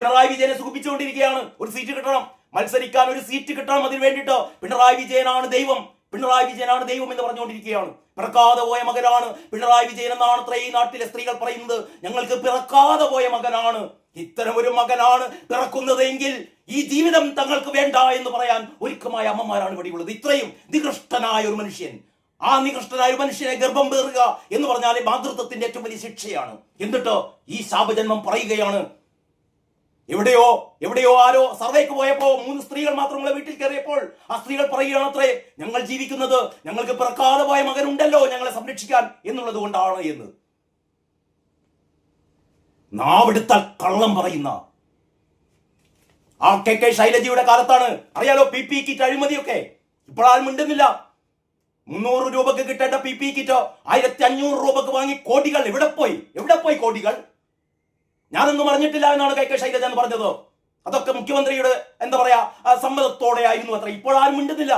പിണറായി വിജയനെ സുഖിപ്പിച്ചുകൊണ്ടിരിക്കുകയാണ്. ഒരു സീറ്റ് കിട്ടണം, മത്സരിക്കാൻ ഒരു സീറ്റ് കിട്ടണം, അതിന് വേണ്ടിയിട്ട് പിണറായി വിജയനാണ് ദൈവം, പിണറായി വിജയനാണ് ദൈവം എന്ന് പറഞ്ഞുകൊണ്ടിരിക്കുകയാണ്. പിറക്കാതെ പോയ മകനാണ് പിണറായി വിജയൻ എന്നാണ് അത്ര ഈ നാട്ടിലെ സ്ത്രീകൾ പറയുന്നത്. ഞങ്ങൾക്ക് പിറക്കാതെ പോയ മകനാണ്, ഇത്തരം ഒരു മകനാണ് പിറക്കുന്നതെങ്കിൽ ഈ ജീവിതം തങ്ങൾക്ക് വേണ്ട എന്ന് പറയാൻ ഒരുക്കമായ അമ്മമാരാണ് ഇവിടെയുള്ളത്. ഇത്രയും നികൃഷ്ടനായ ഒരു മനുഷ്യൻ, ആ നികൃഷ്ടനായ ഒരു മനുഷ്യനെ ഗർഭം പേറുക എന്ന് പറഞ്ഞാൽ മാതൃത്വത്തിന്റെ ഏറ്റവും വലിയ ശിക്ഷയാണ്. എന്നിട്ട് ഈ ശാപജന്മം പറയുകയാണ്. എവിടെയോ ആരോ സർവേക്ക് പോയപ്പോ 3 സ്ത്രീകൾ മാത്രമുള്ള വീട്ടിൽ കയറിയപ്പോൾ ആ സ്ത്രീകൾ പറയുകയാണ് അത്രേ, ഞങ്ങൾ ജീവിക്കുന്നത് ഞങ്ങൾക്ക് പിറക്കാതെ പോയ മകനുണ്ടല്ലോ ഞങ്ങളെ സംരക്ഷിക്കാൻ എന്നുള്ളത് കൊണ്ടാണ് എന്ന്. നാവെടുത്താൽ കള്ളം പറയുന്ന ആ കെ ശൈലജയുടെ കാലത്താണ് അറിയാലോ PPE കിറ്റ് അഴിമതിയൊക്കെ. ഇപ്പോഴാരും മിണ്ടുന്നില്ല. 300 രൂപക്ക് കിട്ടേണ്ട PPE കിറ്റ് 1500 രൂപക്ക് വാങ്ങി കോടികൾ എവിടെ പോയി കോടികൾ? ഞാനൊന്നും അറിഞ്ഞിട്ടില്ല എന്നാണ് കെ ശൈലജ എന്ന് പറഞ്ഞത്. അതൊക്കെ മുഖ്യമന്ത്രിയുടെ എന്താ പറയാ സമ്മതത്തോടെ ആയിരുന്നു അത്ര. ഇപ്പോഴാരും മിണ്ടുന്നില്ല.